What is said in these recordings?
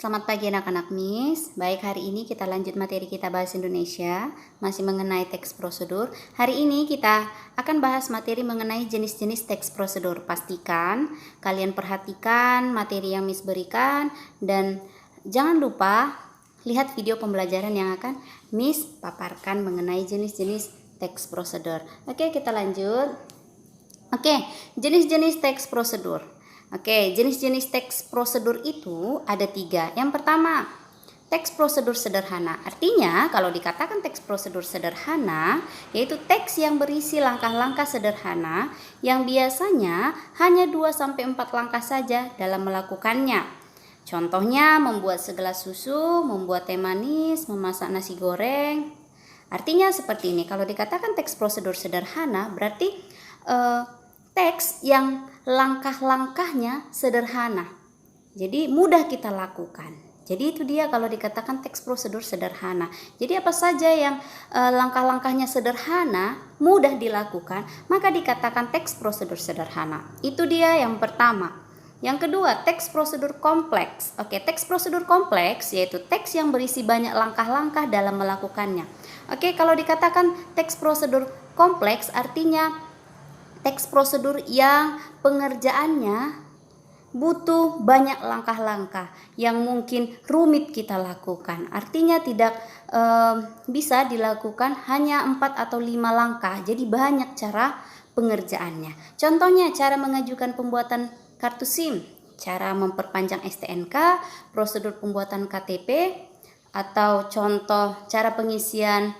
Selamat pagi anak-anak Miss. Baik, hari ini kita lanjut materi kita bahasa Indonesia, masih mengenai teks prosedur. Hari ini kita akan bahas materi mengenai jenis-jenis teks prosedur. Pastikan kalian perhatikan materi yang Miss berikan dan jangan lupa lihat video pembelajaran yang akan Miss paparkan mengenai jenis-jenis teks prosedur. Oke, kita lanjut. Oke, jenis-jenis teks prosedur. Oke, jenis-jenis teks prosedur itu ada 3. Yang pertama, teks prosedur sederhana. Artinya, kalau dikatakan teks prosedur sederhana, yaitu teks yang berisi langkah-langkah sederhana yang biasanya hanya 2-4 langkah saja dalam melakukannya. Contohnya, membuat segelas susu, membuat teh manis, memasak nasi goreng. Artinya seperti ini, kalau dikatakan teks prosedur sederhana, berarti teks yang langkah-langkahnya sederhana, jadi mudah kita lakukan. Jadi itu dia kalau dikatakan teks prosedur sederhana. Jadi apa saja yang langkah-langkahnya sederhana, mudah dilakukan, maka dikatakan teks prosedur sederhana. Itu dia yang pertama. Yang kedua, teks prosedur kompleks. Oke, teks prosedur kompleks yaitu teks yang berisi banyak langkah-langkah dalam melakukannya. Oke, kalau dikatakan teks prosedur kompleks artinya teks prosedur yang pengerjaannya butuh banyak langkah-langkah yang mungkin rumit kita lakukan. Artinya tidak bisa dilakukan hanya 4 atau 5 langkah. Jadi banyak cara pengerjaannya. Contohnya cara mengajukan pembuatan kartu SIM, cara memperpanjang STNK, prosedur pembuatan KTP, atau contoh cara pengisian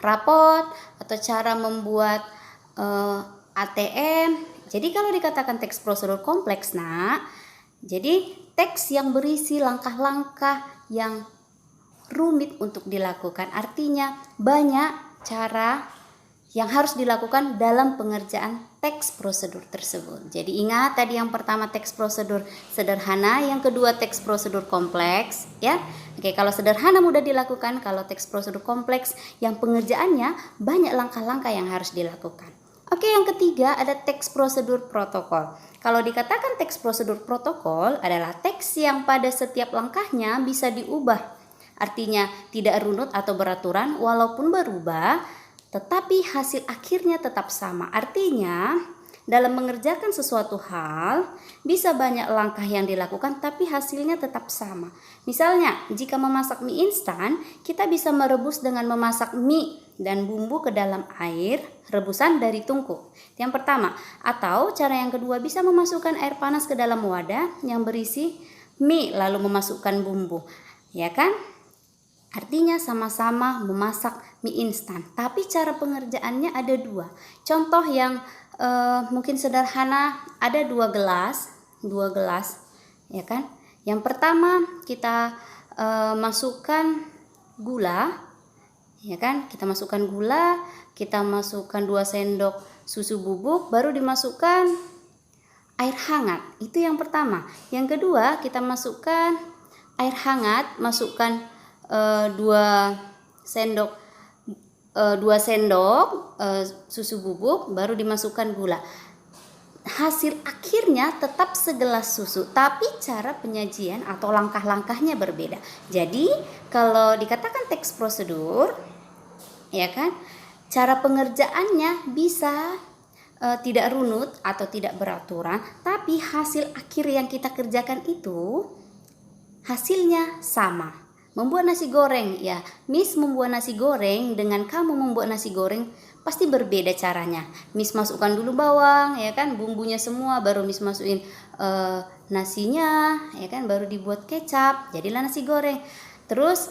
rapot atau cara membuat ATM. Jadi kalau dikatakan teks prosedur kompleks, jadi teks yang berisi langkah-langkah yang rumit untuk dilakukan. Artinya banyak cara yang harus dilakukan dalam pengerjaan teks prosedur tersebut. Jadi ingat tadi yang pertama teks prosedur sederhana, yang kedua teks prosedur kompleks, ya. Oke, kalau sederhana mudah dilakukan, kalau teks prosedur kompleks yang pengerjaannya banyak langkah-langkah yang harus dilakukan. Oke, yang ketiga ada teks prosedur protokol. Kalau dikatakan teks prosedur protokol adalah teks yang pada setiap langkahnya bisa diubah. Artinya tidak runut atau beraturan walaupun berubah, tetapi hasil akhirnya tetap sama. Artinya dalam mengerjakan sesuatu hal bisa banyak langkah yang dilakukan tapi hasilnya tetap sama. Misalnya jika memasak mie instan, kita bisa merebus dengan memasak mie dan bumbu ke dalam air rebusan dari tungku. Yang pertama. Atau cara yang kedua, bisa memasukkan air panas ke dalam wadah yang berisi mie lalu memasukkan bumbu. Ya kan? Artinya sama-sama memasak mie instan, tapi cara pengerjaannya ada 2. Contoh yang mungkin sederhana, ada 2 gelas, ya kan? Yang pertama kita masukkan gula, ya kan? Kita masukkan gula, kita masukkan 2 sendok susu bubuk, baru dimasukkan air hangat. Itu yang pertama. Yang kedua kita masukkan air hangat, masukkan 2 sendok susu bubuk, baru dimasukkan gula. Hasil akhirnya tetap segelas susu, tapi cara penyajian atau langkah-langkahnya berbeda. Jadi kalau dikatakan teks prosedur, ya kan, cara pengerjaannya bisa tidak runut atau tidak beraturan, tapi hasil akhir yang kita kerjakan itu hasilnya sama. Membuat nasi goreng, ya, Miss membuat nasi goreng dengan kamu membuat nasi goreng pasti berbeda caranya. Miss masukkan dulu bawang, ya kan, bumbunya semua, baru Miss masukin nasinya, ya kan, baru dibuat kecap, jadilah nasi goreng. Terus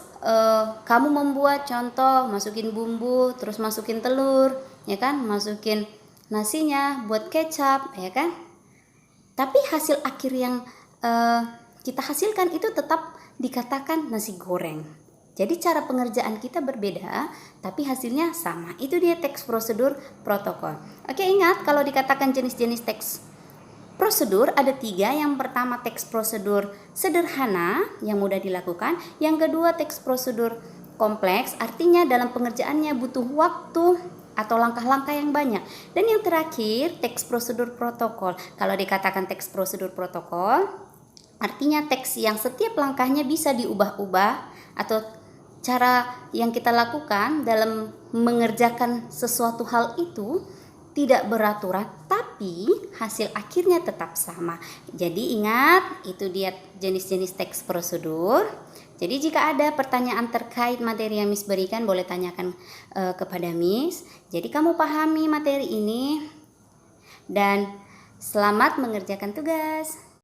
kamu membuat contoh, masukin bumbu, terus masukin telur, ya kan, masukin nasinya, buat kecap, ya kan. Tapi hasil akhir yang kita hasilkan itu tetap dikatakan nasi goreng. Jadi cara pengerjaan kita berbeda, tapi hasilnya sama. Itu dia teks prosedur protokol. Oke, ingat kalau dikatakan jenis-jenis teks prosedur ada 3. Yang pertama teks prosedur sederhana yang mudah dilakukan. Yang kedua teks prosedur kompleks, artinya dalam pengerjaannya butuh waktu atau langkah-langkah yang banyak. Dan yang terakhir teks prosedur protokol. Kalau dikatakan teks prosedur protokol Artinya teks yang setiap langkahnya bisa diubah-ubah atau cara yang kita lakukan dalam mengerjakan sesuatu hal itu tidak beraturan, tapi hasil akhirnya tetap sama. Jadi ingat, itu dia jenis-jenis teks prosedur. Jadi jika ada pertanyaan terkait materi yang Miss berikan, boleh tanyakan kepada Miss. Jadi kamu pahami materi ini dan selamat mengerjakan tugas.